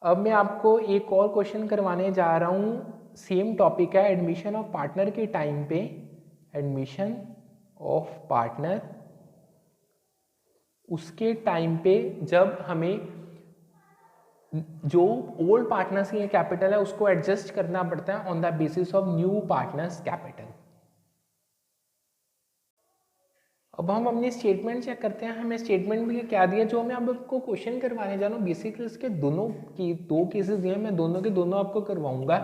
अब मैं आपको एक और क्वेश्चन करवाने जा रहा हूँ, सेम टॉपिक है एडमिशन ऑफ पार्टनर के टाइम पे। एडमिशन ऑफ पार्टनर उसके टाइम पे जब हमें जो ओल्ड पार्टनर्स की कैपिटल है उसको एडजस्ट करना पड़ता है on the basis of new partners capital. अब हम अपनी स्टेटमेंट चेक करते हैं। हमें स्टेटमेंट में क्या दिया, जो मैं आपको क्वेश्चन करवाने जा रहा हूँ बेसिकली इसके दोनों की दो केसेस दिए, मैं दोनों के दोनों आपको करवाऊंगा।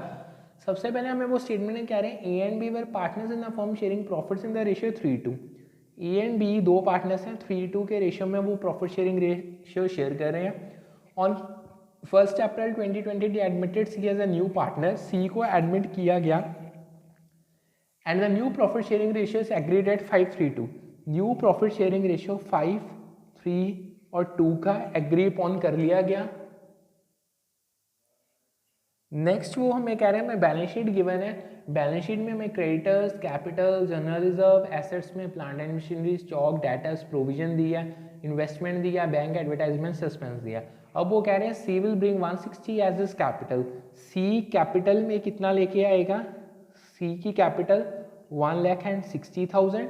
सबसे पहले हमें वो स्टेटमेंट में क्या रहे हैं, A and B were partners in the firm sharing profits in the ratio 3:2। A and B दो पार्टनर्स हैं, 3:2 के रेशियो में वो प्रॉफिट शेयरिंग रेशियो शेयर कर रहे हैं। On 1 April 2020 D admitted C as a new partner, C को admit किया गया and the new profit sharing ratio is agreed at 5:3:2। New profit sharing ratio 5, 3 और 2 का एग्री अपॉन कर लिया गया। नेक्स्ट वो हमें कह रहे हैं, हमें बैलेंस शीट गिवन है। बैलेंस शीट में हमें creditors, capital, general reserve, assets में plant and machinery, stock, debtors, provision दिया, इन्वेस्टमेंट दिया, बैंक एडवर्टाइजमेंट, सस्पेंस दिया। अब वो कह रहे हैं C will bring 160 as this capital. C capital में कितना लेके आएगा, सी की capital 1,60,000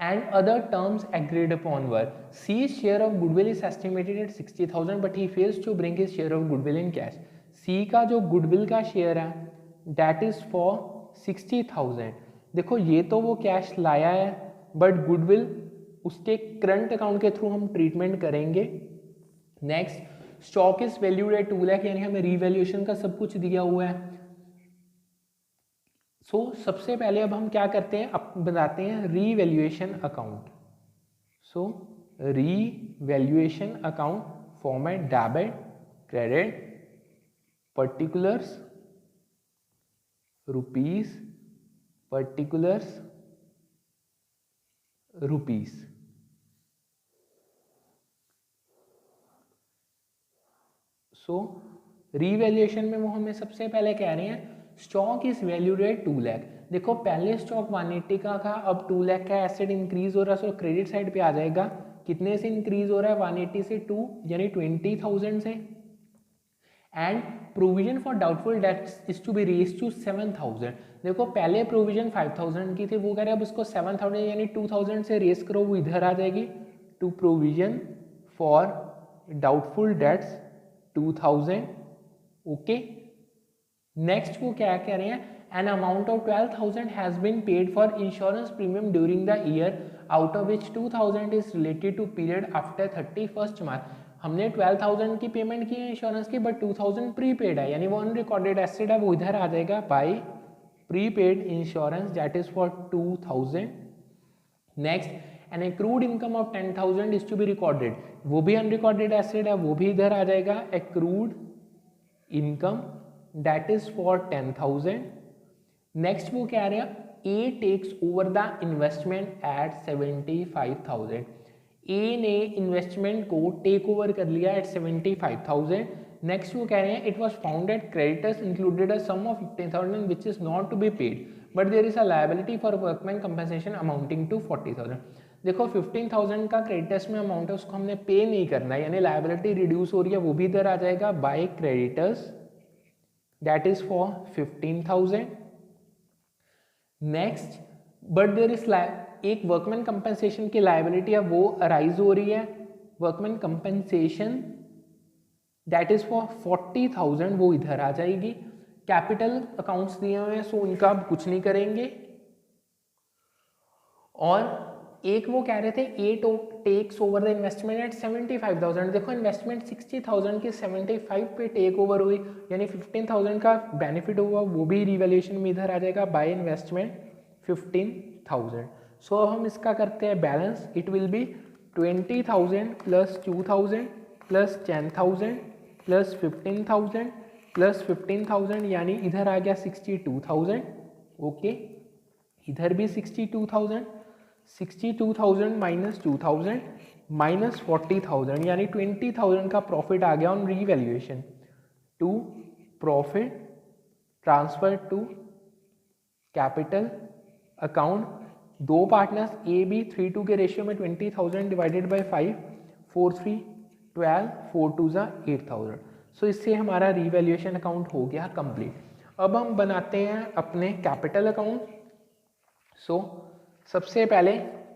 and other terms agreed upon were C's share of goodwill is estimated at 60,000 but he fails to bring his share of goodwill in cash। C का जो goodwill का share है that is for 60,000। देखो ये तो वो cash लाया है बट गुडविल उसके करंट अकाउंट के थ्रू हम ट्रीटमेंट करेंगे। Next stock is valued at 2 lakh, यानी हमें रीवैल्यूएशन का सब कुछ दिया हुआ है। सबसे पहले अब हम क्या करते हैं, अब बनाते हैं revaluation account. Revaluation account format debit, credit, particulars, rupees, particulars, rupees. Revaluation में वो हमें सबसे पहले कह रहे हैं stock is valued at 2 lakh. देखो पहले स्टॉक 180 का था, अब 2 लाख का एसेट इंक्रीज हो रहा है, क्रेडिट साइड पे आ जाएगा। कितने से इंक्रीज हो रहा है, 180 से 2 यानी 20,000 से। And provision for doubtful debts is to be raise to 7,000। देखो पहले प्रोविजन 5,000 की थी, वो कह रहे अब इसको 7,000 यानी 2,000 से रेज करो, वो इधर आ जाएगी। To provision for doubtful debts 2,000। Okay next वो क्या कह रहे हैं, an amount of 12,000 has been paid for insurance premium during the year out of which 2,000 is related to period after 31 March. हमने 12,000 की पेमेंट की है इंश्योरेंस की, बट 2,000 प्रीपेड है, यानी वो अनरिकॉर्डेड एसेट है, वो इधर आ जाएगा by prepaid insurance that is for 2,000। Next an accrued income of 10,000 is to be recorded, वो भी अनरिकॉर्डेड एसेट है, वो भी इधर आ जाएगा accrued income that is for 10,000। Next वो कह रहे हैं A takes over the investment at 75,000। A ने इन्वेस्टमेंट को टेक ओवर कर लिया एट 75,000। नेक्स्ट वो कह रहे हैं it was found at creditors included a sum of 15,000 which is not to be paid but there is a liability for workman compensation amounting to 40,000। देखो 15,000 का क्रेडिटर्स में अमाउंट है, उसको हमने पे नहीं करना है, यानी लायबिलिटी रिड्यूस हो रही है, वो भी इधर आ जाएगा by creditors that is for 15,000। Next but there is एक वर्कमैन कंपनसेशन की लायबिलिटी है, वो अराइज हो रही है, workman compensation that is for 40,000, वो इधर आ जाएगी। कैपिटल अकाउंट्स दिए हुए हैं, सो उनका अब कुछ नहीं करेंगे। और एक वो कह रहे थे A takes over the investment at 75,000। देखो इन्वेस्टमेंट 60,000 की 75 पे टेक ओवर हुई, यानी 15,000 का बेनिफिट हुआ, वो भी रिवैल्यूएशन में इधर आ जाएगा बाय इन्वेस्टमेंट 15,000। सो अब हम इसका करते हैं balance, it will be 20,000 plus 2,000 plus 10,000 plus 15,000 plus 15,000, यानी इधर आ गया 62,000। ओके इधर भी 62,000, 62,000 माइनस 2,000 माइनस 40,000, यानी 20,000 का प्रॉफिट आ गया on revaluation. To profit transfer to capital account, दो पार्टनर्स ए बी 3:2 के रेशियो में 20,000 डिवाइडेड बाय 5, 4 3 12, 4 2 8,000। सो इससे हमारा रीवैल्यूएशन अकाउंट हो गया कंप्लीट। अब हम बनाते हैं अपने कैपिटल अकाउंट। सो सबसे पहले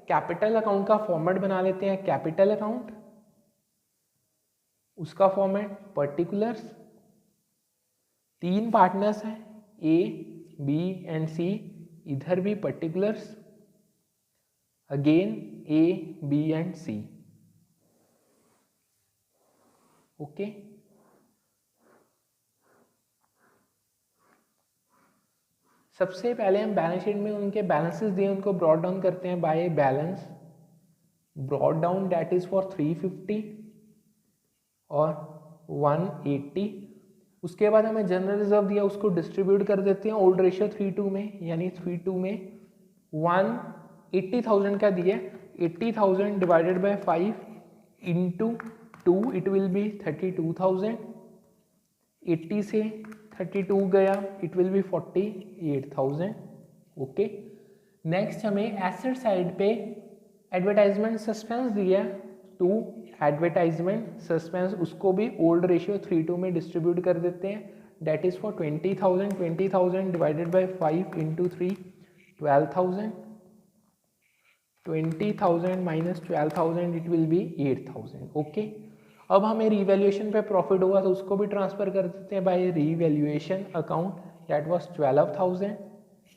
कैपिटल अकाउंट का फॉर्मेट बना लेते हैं, कैपिटल अकाउंट, उसका फॉर्मेट पर्टिकुलर्स, 3 पार्टनर्स हैं ए बी एंड सी, इधर भी particulars, again A B and C. Okay, सबसे पहले हम बैलेंस शीट में उनके बैलेंसेस दिए उनको ब्रॉट डाउन करते हैं by balance, brought down that is for 350 और 180। उसके बाद हमें जनरल रिजर्व दिया, उसको डिस्ट्रीब्यूट कर देते हैं ओल्ड रेशियो 3:2 में, यानी 3:2 में 180,000 का दिया, 80,000 divided by 5 into 2 it will B 32,000। 80 से 32 गया, it will B 48,000। Okay, next हमें एसेट साइड पे एडवर्टाइजमेंट सस्पेंस दिया, 2 एडवर्टाइजमेंट सस्पेंस, उसको भी ओल्ड रेशियो 3:2 में डिस्ट्रीब्यूट कर देते हैं, that is for 20,000। 20,000 divided by 5 into 3 12,000। 20,000 minus 12,000 it will be 8,000। Okay, अब हमें रीवैल्यूएशन पे प्रॉफिट हुआ तो उसको भी ट्रांसफर कर देते हैं by revaluation account, that was 12,000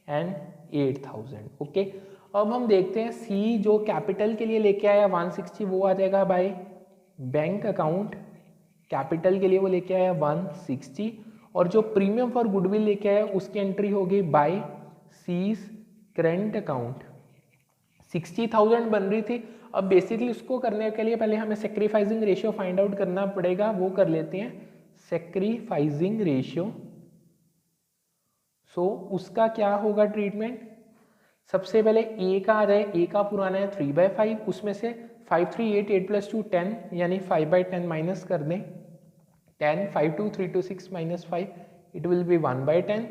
and 8,000। Okay, अब हम देखते हैं सी जो कैपिटल के लिए लेके आया 160, वो आ जाएगा बाय बैंक अकाउंट, कैपिटल के लिए वो लेके आया 160, और जो प्रीमियम फॉर गुडविल लेके आया उसकी एंट्री होगी बाय सीज करेंट अकाउंट। 60,000 बन रही थी, अब बेसिकली उसको करने के लिए पहले हमें सेक्रीफाइसिंग रेशियो फाइंड आउट करना पड़ेगा, वो कर लेते हैं सेक्रीफाइसिंग रेशियो। सो उसका क्या होगा ट्रीटमेंट, सबसे पहले ए का आ जाए, ए का पुराना है 3/5, उसमें से 5 3 8 8 + 2 10, यानी 5/10 माइनस कर दें 10, 5 2 3 2 6 minus 5 it will be 1/10।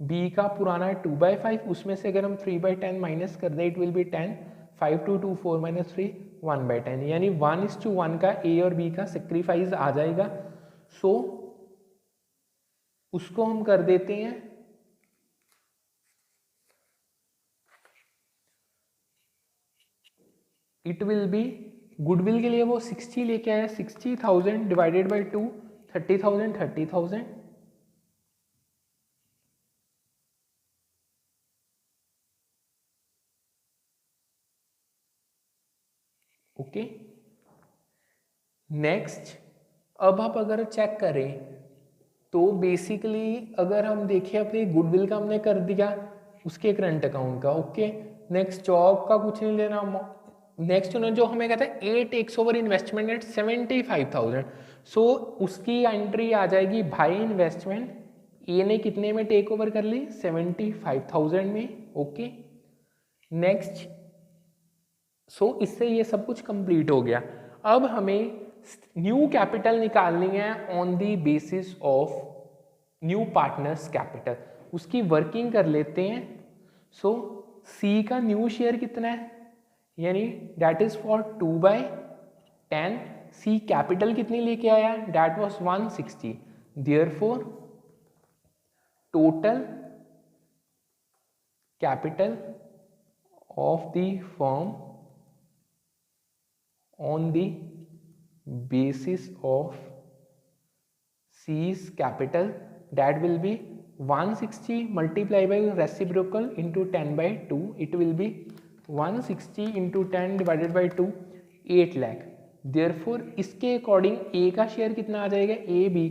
B का पुराना है 2/5, उसमें से अगर हम 3/10 माइनस कर दें इट विल बी 10, 5 2 2 4 माइनस 3 1/10, यानी 1:1 का ए और बी का सेक्रीफाइस आ जाएगा। सो उसको हम कर देते हैं इट विल बी, गुडविल के लिए वो 60 लेके आया, 60,000 डिवाइडेड बाय 2 30,000 30,000। ओके, नेक्स्ट अब आप अगर चेक करें तो बेसिकली अगर हम देखें अपने गुडविल का हमने कर दिया, उसके करंट अकाउंट का। ओके, नेक्स्ट जॉब का कुछ नहीं लेना, नेक्स्ट उन्होंने जो हमें कहता है 8 टेक्स ओवर इन्वेस्टमेंट एट 75,000। सो उसकी एंट्री आ जाएगी बाय इन्वेस्टमेंट, ए ने कितने में टेक ओवर कर ली 75,000 में। ओके, नेक्स्ट, सो इससे ये सब कुछ कंप्लीट हो गया। अब हमें न्यू कैपिटल निकालनी है on the basis of new partners capital, उसकी वर्किंग कर लेते हैं। सो सी का न्यू शेयर कितना है, यानी that is for 2/10। C capital कितनी लेके आया, that was 160, therefore total capital of the firm on the basis of C's capital, that will be 160 multiplied by reciprocal into 10/2, it will be 160 into 10 divided by 2, 8 lakh. therefore इसके according A का share कितना आ जाएगा, A B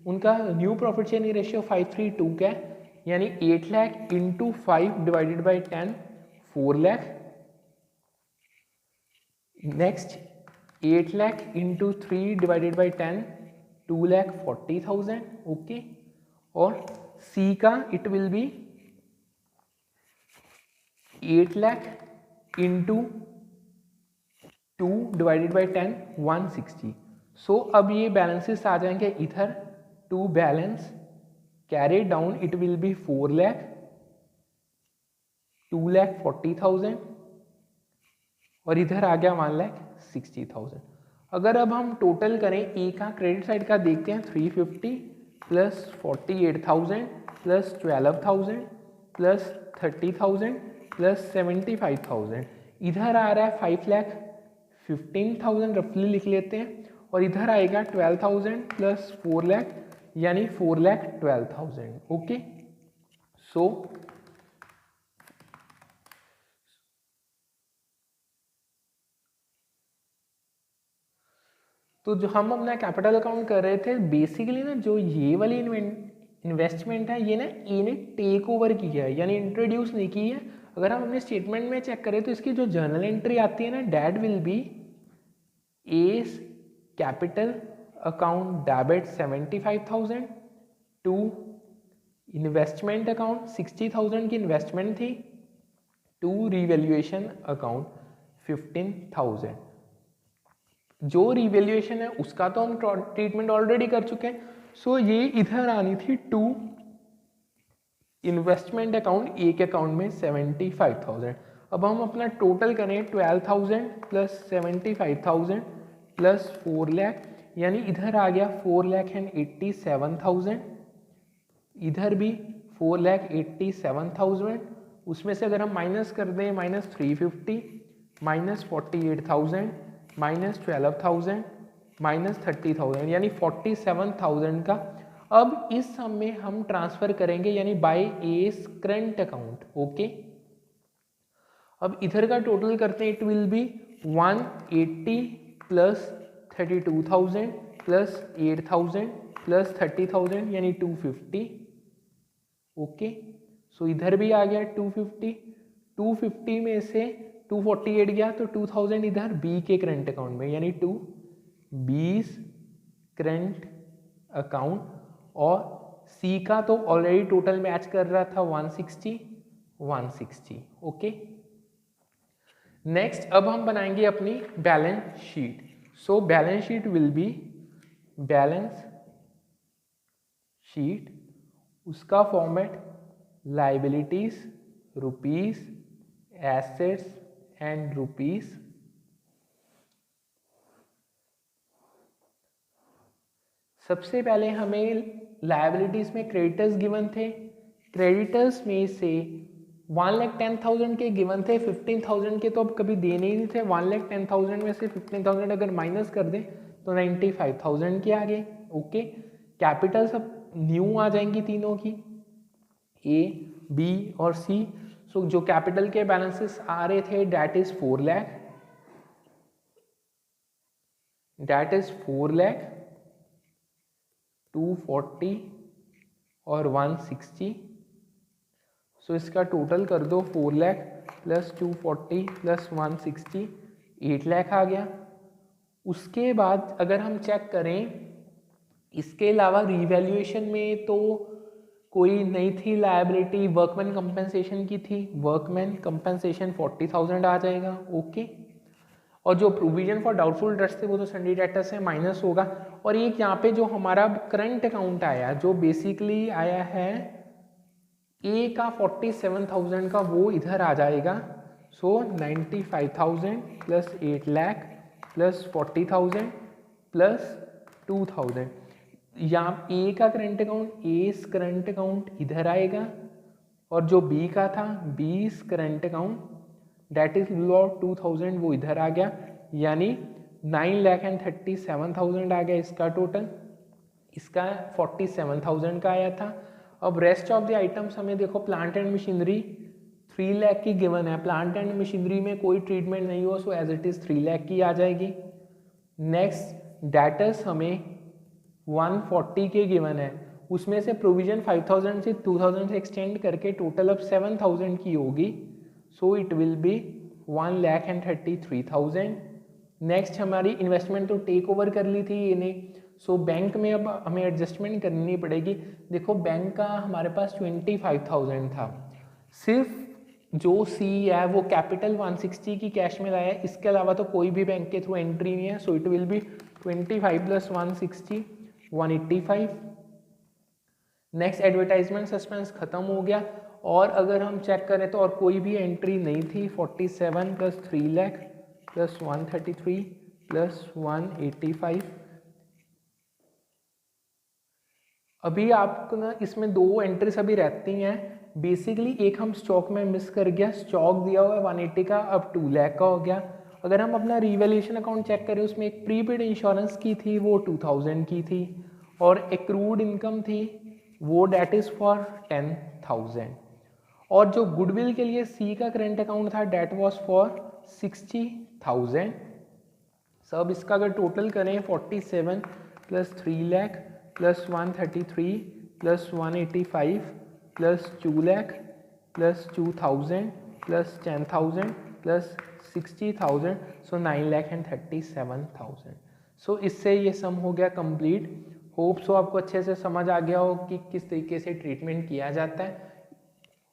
उनका new profit sharing ratio 5:3:2 का है, यानी 8 lakh into 5 divided by 10 4 lakh. Next 8 lakh into 3 divided by 10 2,40,000। Okay, और सी का it will be 8 lakh into 2 divided by 10 160। So अब ये बैलेंसेस आ जाएंगे इधर, to balance carry down it will B 4 lakh 2,40,000 और इधर आ गया 1,60,000। अगर अब हम टोटल करें ए का क्रेडिट साइड का देखते हैं 350 प्लस 48,000 प्लस 12,000 प्लस 30,000 प्लस 75,000, इधर आ रहा है 5 लाख 15,000 रफली लिख लेते हैं, और इधर आएगा 12,000 प्लस 4 लाख यानी 4,12,000। ओके, सो तो जो हम अपना कैपिटल अकाउंट कर रहे थे बेसिकली ना, जो ये वाली इन्वेस्टमेंट है ये ना ए ने टेक ओवर किया है, यानी इंट्रोड्यूस नहीं की है। अगर हम अपने स्टेटमेंट में चेक करें तो इसकी जो जर्नल एंट्री आती है ना, that will be as capital account debit 75,000 to investment account 60,000 की इन्वेस्टमेंट थी टू रिवैल्यूएशन अकाउंट 15,000। जो रिवैल्यूएशन है उसका तो हम ट्रीटमेंट ऑलरेडी कर चुके हैं, सो ये इधर आनी थी टू इन्वेस्टमेंट अकाउंट ए के अकाउंट में 75,000। अब हम अपना टोटल करें 12,000 प्लस 75,000 प्लस 4 लाख, यानी इधर आ गया 4,87,000, इधर भी 4,87,000। उसमें से अगर हम माइनस कर दें -350 माइनस 48,000 माइनस 12,000 माइनस 30,000 यानी 47,000 का अब इस सम में हम ट्रांसफर करेंगे, यानी by S current account. Okay, अब इधर का टोटल करते हैं, it will B 180 plus 32,000 plus 8,000 plus 30,000 यानी 250। ओके, सो इधर भी आ गया 250 में से 248 गया तो 2,000 इधर बी के करंट अकाउंट में, यानी 2 बीस करंट अकाउंट, और सी का तो ऑलरेडी टोटल मैच कर रहा था 160। ओके, नेक्स्ट अब हम बनाएंगे अपनी balance sheet. So balance sheet will be balance sheet, उसका format liabilities rupees, assets and rupees. सबसे पहले हमें लायबिलिटीज में क्रेडिटर्स गिवन थे, क्रेडिटर्स में से 1,10,000 के गिवन थे, 15,000 के तो अब कभी देने ही नहीं थे। 1,10,000 में से 15,000 अगर माइनस कर दें तो 95,000 के आ गए। ओके, कैपिटल सब न्यू आ जाएंगी तीनों की, ए बी और सी। सो जो कैपिटल के बैलेंसेस आ रहे थे that is 4 lakh, that is 4 lakh 240 और 160। सो इसका टोटल कर दो 4 लाख प्लस 240 प्लस 160 8 लाख आ गया। उसके बाद अगर हम चेक करें इसके अलावा रिवैल्यूएशन में तो कोई नहीं थी लायबिलिटी, वर्कमैन कंपनसेशन की थी, वर्कमैन कंपनसेशन 40,000 आ जाएगा। ओके, और जो प्रोविजन फॉर डाउटफुल डेट्स थे वो तो सन्डी डेटर से माइनस होगा। और एक यहाँ पे जो हमारा करंट अकाउंट आया जो बेसिकली आया है ए का 47,000 का, वो इधर आ जाएगा। सो 95,000 प्लस 8 लाख प्लस 40,000 प्लस 2,000। यहाँ ए का current account, S current account इधर आएगा, और जो बी का था बीस करंट अकाउंट डेट इज 2,000 वो इधर आ गया, यानी 9,37,000 आ गया इसका टोटल। इसका 47,000 का आया था। अब रेस्ट ऑफ द आइटम्स हमें देखो, प्लांट एंड मशीनरी 3 लाख की गिवन है, प्लांट एंड मशीनरी में कोई ट्रीटमेंट नहीं हो, so as it is 3 lakh की आ जाएगी। नेक्स्ट डेटर्स हमें 140 के गिवन है, उसमें से प्रोविजन 5,000 से 2,000 से एक्सटेंड करके टोटल अब 7,000 की होगी। So it will B 1,33,000। Next हमारी इन्वेस्टमेंट तो टेक ओवर कर ली थी इन्हें, सो बैंक में अब हमें एडजस्टमेंट करनी पड़ेगी। देखो बैंक का हमारे पास 25,000 था, सिर्फ जो सी है वो कैपिटल 160 की कैश में लाया है, इसके अलावा तो कोई भी बैंक के थ्रू एंट्री नहीं है। So it will B 25 plus 160 185। Next advertisement suspense खत्म हो गया, और अगर हम चेक करें तो और कोई भी एंट्री नहीं थी। 47 प्लस 3 लाख प्लस 133 प्लस 185। अभी आपको ना इसमें दो एंट्रीज अभी रहती हैं बेसिकली। एक हम स्टॉक में मिस कर गया, स्टॉक दिया हुआ है 180 का, अब 2 लाख का हो गया। अगर हम अपना रिवैल्यूएशन अकाउंट चेक करें, उसमें एक प्रीपेड इंश्योरेंस की थी, वो 2000 की थी, और एक्रूड इनकम थी, वो डेट इज़ फॉर 10,000। और जो गुडविल के लिए सी का करेंट अकाउंट था, डेट वॉज फॉर 60,000। सब इसका अगर टोटल करें 47 plus 3 lakh plus 133 plus 185 plus 2 lakh plus 2000 plus 10,000 plus 60,000, सो 9,37,000। सो इससे ये सम हो गया कंप्लीट। होप सो आपको अच्छे से समझ आ गया हो कि किस तरीके से ट्रीटमेंट किया जाता है।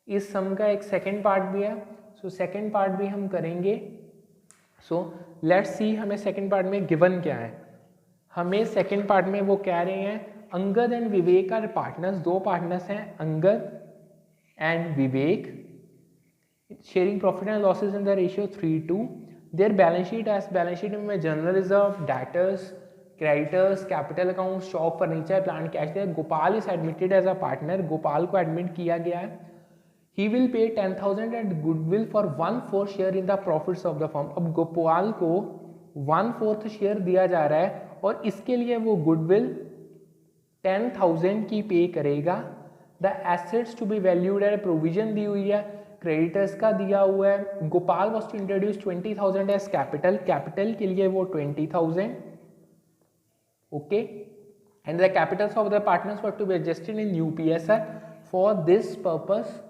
इस सम का एक सेकेंड पार्ट भी है, सो सेकेंड पार्ट भी हम करेंगे। सो लेट्स सी हमें सेकेंड पार्ट में गिवन क्या है। हमें सेकेंड पार्ट में वो कह रहे हैं Angad and Vivek are partners, दो पार्टनर्स हैं Angad and Vivek, sharing profit and losses in the ratio 3:2। Their balance sheet, as balance sheet में general reserve, debtors, creditors, capital account, stock, furniture, plant, cash. Gopal is admitted as a partner, Gopal को admit किया गया है। He will pay 10,000 at goodwill for 1/4 share in the profits of the firm। अब गोपाल को 1/4 share दिया जा रहा है और इसके लिए वो गुडविल 10,000 की पे करेगा। The assets to be valued at provision दी हुई है, क्रेडिटर्स का दिया हुआ है। Gopal was to introduce 20,000 as capital, capital के लिए वो 20,000। Okay, and the capitals of the partners were to be adjusted in यूपीएसआर। For this purpose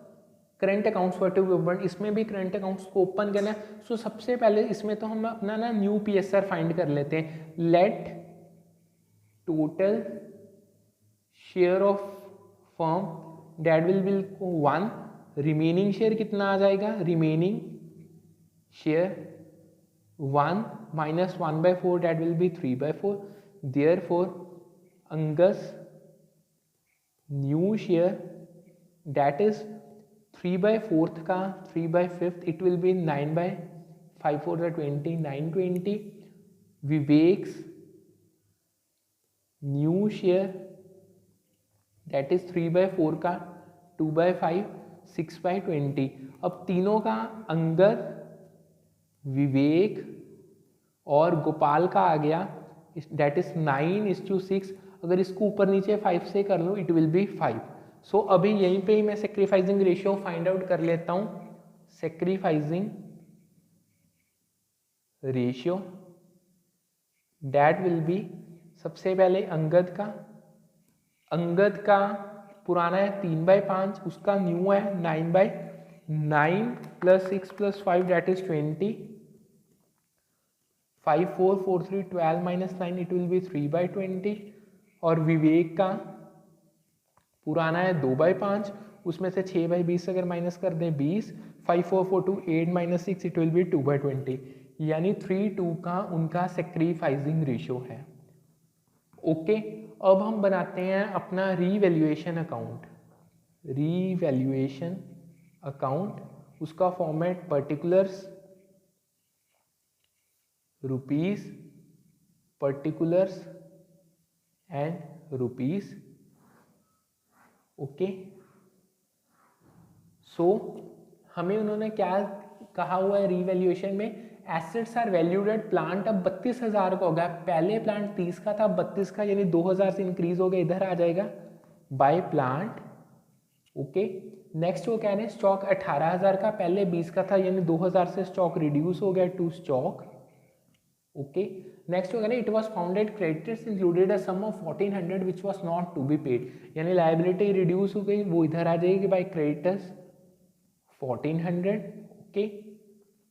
current accounts were to be open, इसमें भी करंट अकाउंट्स को ओपन करना है। सो सबसे पहले इसमें तो हम अपना ना न्यू पीएसआर फाइंड कर लेते हैं। Let total share of firm that will 1, remaining share कितना आ जाएगा, remaining share 1 minus 1/4 that will be 3/4। Therefore Angad's new share that is 3/4 का 3/5, it will be 9/5 4 20, 920। Vivek's new share that is 3/4 का 2/5, 6/20। अब तीनों का अंगद, विवेक और गोपाल का आ गया, दैट इज 9:6। अगर इसको ऊपर नीचे 5 से कर लो, इट विल बी 5। सो अभी यहीं पे ही मैं सेक्रीफाइसिंग रेशियो फाइंड आउट कर लेता हूं। Sacrificing ratio that will be, सबसे पहले अंगद का पुराना है 3/5, उसका न्यू है 9/9 plus 6 plus 5 that is 20। 5 4 4 3 12 minus 9, it will B 3/20। और विवेक का पुराना है 2/5, उसमें से 6/20 अगर माइनस कर दें 20। 5 4 4 2 8 माइनस 6, इट विल बी 2/20, यानी 3:2 का उनका सेक्रीफाइसिंग रेशियो है। ओके, अब हम बनाते हैं अपना रीवैल्यूएशन अकाउंट। रीवैल्यूएशन अकाउंट, उसका format particulars, rupees, particulars and rupees. Okay, so हमें उन्होंने क्या कहा हुआ है रीवैल्यूएशन में, assets are valued at, plant अब 32,000 का हो गया, पहले प्लांट 30 का था, 32 का, यानी 2,000 से इंक्रीज हो गया, इधर आ जाएगा बाय प्लांट। ओके, नेक्स्ट वो कह रहे हैं स्टॉक 18,000 का, पहले 20 का था, यानी 2,000 से स्टॉक रिड्यूस हो गया टू स्टॉक। ओके, नेक्स्ट वो कह रहे हैं it was founded creditors included a sum of 1,400 which was not to be paid, यानी लायबिलिटी रिड्यूस हो गई, वो इधर आ जाएगी बाय क्रेडिटर्स 1,400। ओके,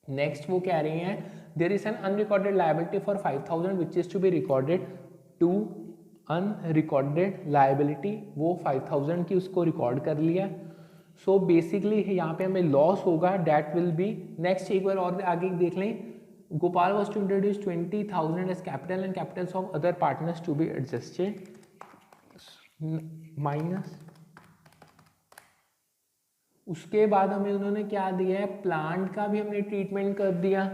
नेक्स्ट वो कह रहे हैं there is an unrecorded liability for 5,000 which is to be recorded to unrecorded liability, वो 5,000 की उसको रिकॉर्ड कर लिया। सो बेसिकली यहाँ पे हमें लॉस होगा, डेट विल बी, नेक्स्ट एक बार और आगे देख लें, Gopal was to introduce 20,000 as capital and capitals of other partners to be adjusted minus. उसके बाद हमें उन्होंने क्या दिया है, प्लांट का भी हमने ट्रीटमेंट कर दिया,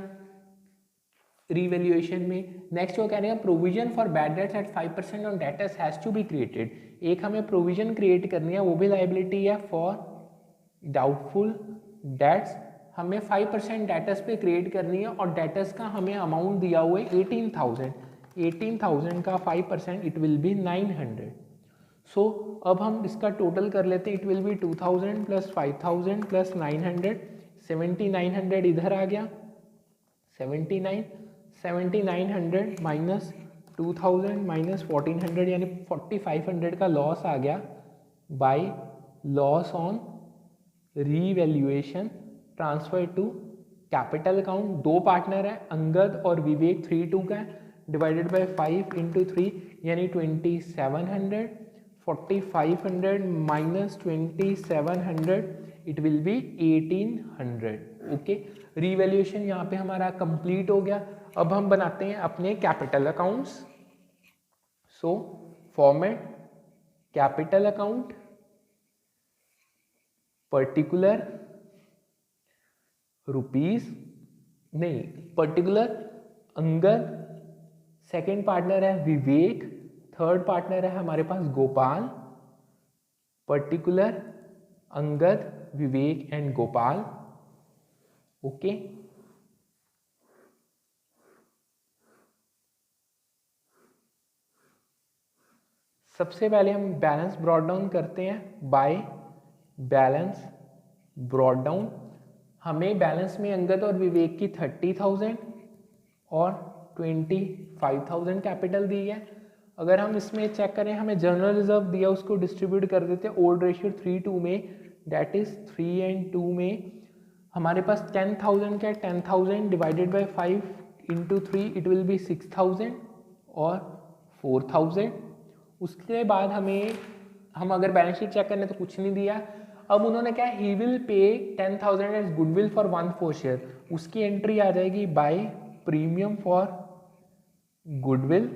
रीवैल्यूएशन में। नेक्स्ट वो कह रहे हैं provision for bad debts at 5% on debtors has to be created. एक हमें प्रोविजन क्रिएट करनी है, वो भी लाइबिलिटी है फॉर डाउटफुल डेट्स। हमें 5% डेटर्स पे क्रिएट करनी है और डेटर्स का हमें अमाउंट दिया हुआ है 18,000। 18,000 का 5% इट विल बी 900। सो अब हम इसका टोटल कर लेते हैं। It will B 2000 plus 5000 plus 900, 7900 इधर आ गया, 7900 माइनस 2000 माइनस 1400 यानी 4500 का लॉस आ गया by loss on revaluation transfer to capital account. दो पार्टनर है अंगद और विवेक, 3/2 का है, डिवाइडेड बाय 5 इंटू 3 यानी 2700, 4500 minus 2700 it will B 1800। Okay, revaluation यहाँ पे हमारा कंप्लीट हो गया। अब हम बनाते हैं अपने capital accounts. So format capital account, particular rupees नहीं, पर्टिकुलर अंगद, सेकेंड पार्टनर है विवेक, थर्ड पार्टनर है हमारे पास Gopal. Particular Angad, Vivek and Gopal. Okay, सबसे पहले हम बैलेंस ब्रॉट डाउन करते हैं बाय बैलेंस ब्रॉट डाउन। हमें बैलेंस में अंगद और विवेक की 30,000 और 25,000 कैपिटल दी है। अगर हम इसमें चेक करें, हमें जनरल रिजर्व दिया, उसको डिस्ट्रीब्यूट कर देते हैं ओल्ड रेशियो 3:2 में, डेट इज 3 and 2 में। हमारे पास 10,000 का 10,000 divided by 5 into 3 it will B 6,000 और 4,000। उसके बाद हम अगर बैलेंस शीट चेक करें तो कुछ नहीं दिया। अब उन्होंने क्या, ही will pay 10,000 as goodwill for 1/4 share, उसकी एंट्री आ जाएगी बाय प्रीमियम फॉर गुडविल।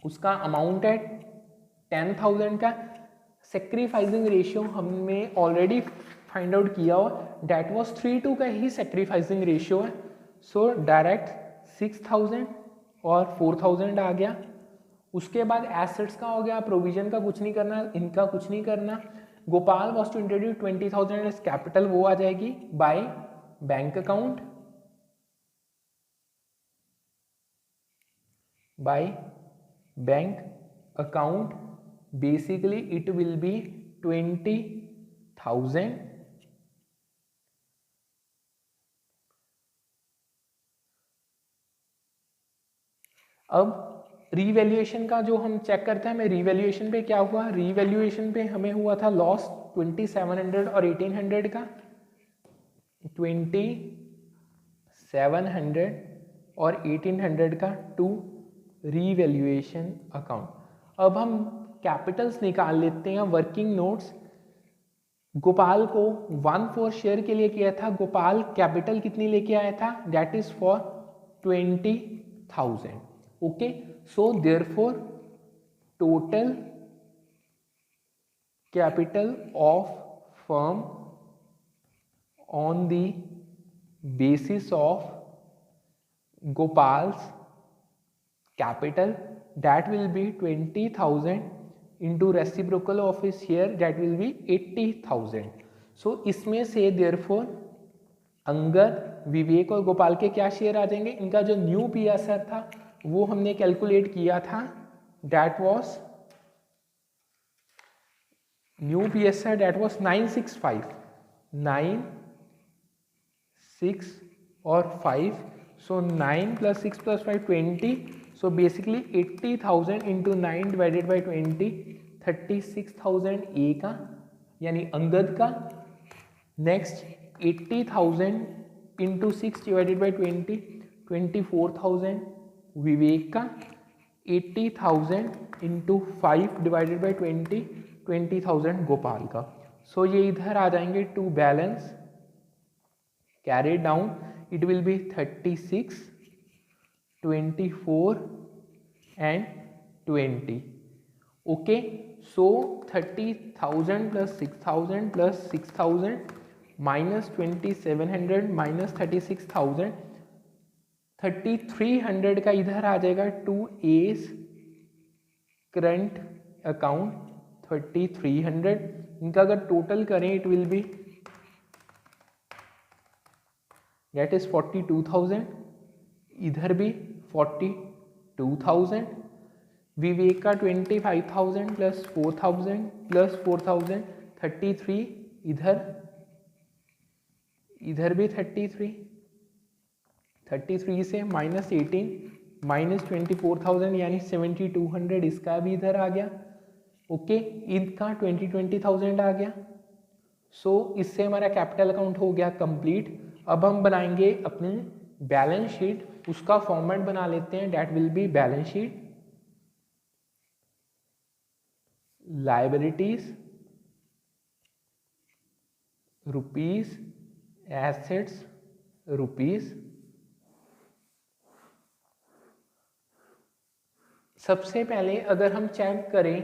उसका अमाउंट है 10,000 का। सेक्रीफाइसिंग रेशियो हमने ऑलरेडी फाइंड आउट किया हो, डेट वॉज 3:2 का ही सेक्रीफाइसिंग रेशियो है। सो डायरेक्ट 6,000 और 4,000 आ गया। उसके बाद एसेट्स का हो गया, प्रोविजन का कुछ नहीं करना, इनका कुछ नहीं करना। Gopal was to introduce 20,000 as capital, वो आ जाएगी by bank account, by bank account. Basically it will be 20,000। अब रीवैल्यूएशन का जो हम चेक करते हैं, हमें रीवैल्यूएशन पे क्या हुआ, रीवैल्यूएशन पे हमें हुआ था लॉस 2700 और 1800 का, 2700 और 1800 का टू रीवैल्यूएशन अकाउंट। अब हम कैपिटल्स निकाल लेते हैं, वर्किंग नोट्स। गोपाल को 1/4 शेयर के लिए किया था, गोपाल कैपिटल कितनी लेके आया था, that is for 20,000। Okay, so therefore total capital of firm on the basis of Gopal's capital, that will be 20,000 into reciprocal of his share, that will be 80,000. so इसमें से therefore अंगद, विवेक और गोपाल के क्या शेयर आ जाएंगे, इनका जो न्यू पीएसआर था वो हमने कैलकुलेट किया था, that was new PSR that was 965, 9 6 और 5, सो 9 + 6 + 5 20, so basically 80,000 into 9 divided by 20, 36,000 ए का यानी अंगद का। नेक्स्ट 80,000 इंटू 6 डिवाइडेड बाई 20, 24,000 विवेक का। 80,000 इंटू 5 डिवाइडेड बाई 20, 20,000 गोपाल का। सो ये इधर आ जाएंगे to balance carry down, it will be 36, 24 and 20। Okay, so 30,000 plus 6,000 plus 6,000 minus 2,700 minus 36,000, 3300 का इधर आ जाएगा टू एज करंट अकाउंट 3300। इनका अगर टोटल करें it will B that is 42,000, इधर भी 42,000। विवेक का 25,000 प्लस 4,000 प्लस 4,000 33, इधर भी 33 से माइनस 18 माइनस 24,000 यानी 7,200, इसका भी इधर आ गया। ओके, इनका 20,000 आ गया। सो इससे हमारा कैपिटल अकाउंट हो गया कंप्लीट। अब हम बनाएंगे अपनी बैलेंस शीट, उसका फॉर्मेट बना लेते हैं, that will be balance sheet liabilities rupees assets rupees. सबसे पहले अगर हम चेक करें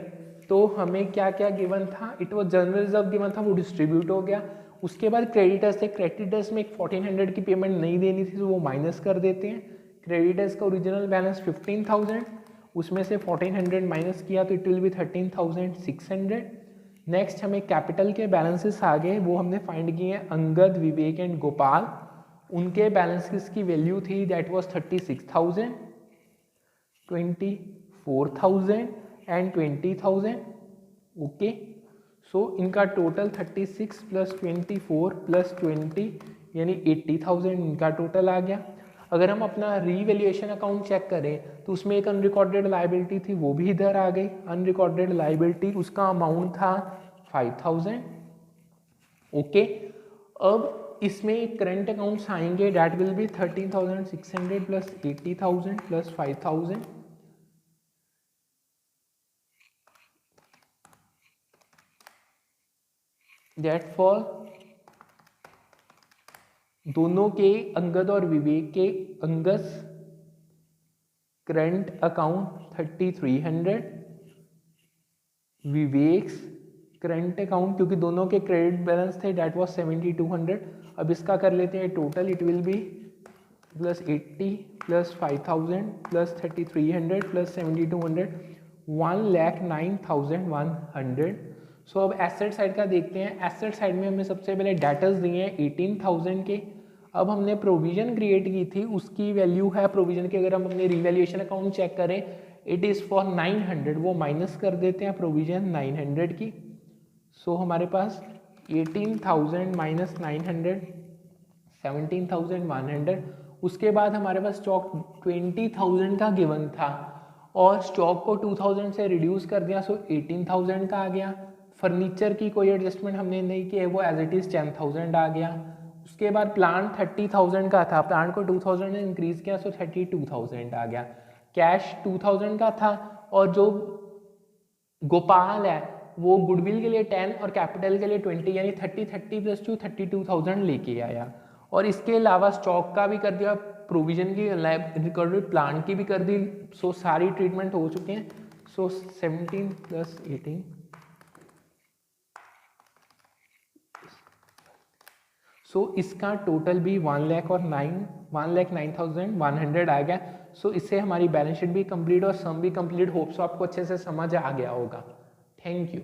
तो हमें क्या क्या गिवन था, it was general reserve given था, वो डिस्ट्रीब्यूट हो गया। उसके बाद क्रेडिटर्स थे, क्रेडिटर्स में 1400 की पेमेंट नहीं देनी थी तो वो माइनस कर देते हैं। क्रेडिटर्स का ओरिजिनल बैलेंस 15,000, उसमें से 1400 माइनस किया तो इट विल बी 13,600। नेक्स्ट हमें कैपिटल के बैलेंसेस आ गए, वो हमने फाइंड किए हैं अंगद, विवेक एंड गोपाल। उनके बैलेंसेस की वैल्यू थी दैट वाज 36,000, 24,000 एंड 20,000। ओके, सो इनका टोटल 36 प्लस 24 प्लस 20 यानी 80,000 इनका टोटल आ गया। अगर हम अपना रीवैल्यूएशन अकाउंट चेक करें तो उसमें एक अनरिकॉर्डेड लायबिलिटी थी, वो भी इधर आ गई। अनरिकॉर्डेड लायबिलिटी, उसका अमाउंट था 5,000। ओके, अब इसमें करंट अकाउंट्स आएंगे, that will be 13,600 plus 80,000 plus 5,000। That for दोनों के, अंगद और विवेक के, Angad current account 3,300, vivax current account, क्योंकि दोनों के क्रेडिट बैलेंस थे डेट वाज 7,200। अब इसका कर लेते हैं total, it will B plus 80 plus 5,000 plus 3,300 plus 7,200 1,09,100। सो अब एसेट साइड का देखते हैं। एसेट साइड में हमें सबसे पहले डेटर्स दिए हैं 18,000 के। अब हमने प्रोविजन क्रिएट की थी, उसकी वैल्यू है प्रोविजन की, अगर हम अपने रिवैल्यूएशन अकाउंट चेक करें इट इज़ फॉर 900, वो माइनस कर देते हैं प्रोविजन 900 की। सो हमारे पास 18,000 माइनस 900 17,100। उसके बाद हमारे पास स्टॉक 20,000 का गिवन था और स्टॉक को 2,000 से रिड्यूस कर दिया, सो 18,000 का आ गया। फर्नीचर की कोई एडजस्टमेंट हमने नहीं किया, वो एज इट इज़ 10,000 आ गया। उसके बाद प्लांट 30,000 का था, प्लांट को 2,000 ने इंक्रीज किया, सो 32,000 आ गया। कैश 2,000 का था और जो गोपाल है वो गुडविल के लिए 10 और कैपिटल के लिए 20 यानी 30 प्लस 2 32,000 लेके आया। और इसके अलावा स्टॉक का भी कर दिया, प्रोविजन की, रिकॉर्डेड प्लांट की भी कर दी। सो सारी ट्रीटमेंट हो चुके हैं। सो 17 प्लस 18 सो इसका टोटल भी 1,09,100 आ गया। सो इससे हमारी बैलेंस शीट भी कंप्लीट और सम भी कंप्लीट। होप्स आपको अच्छे से समझ आ गया होगा। Thank you.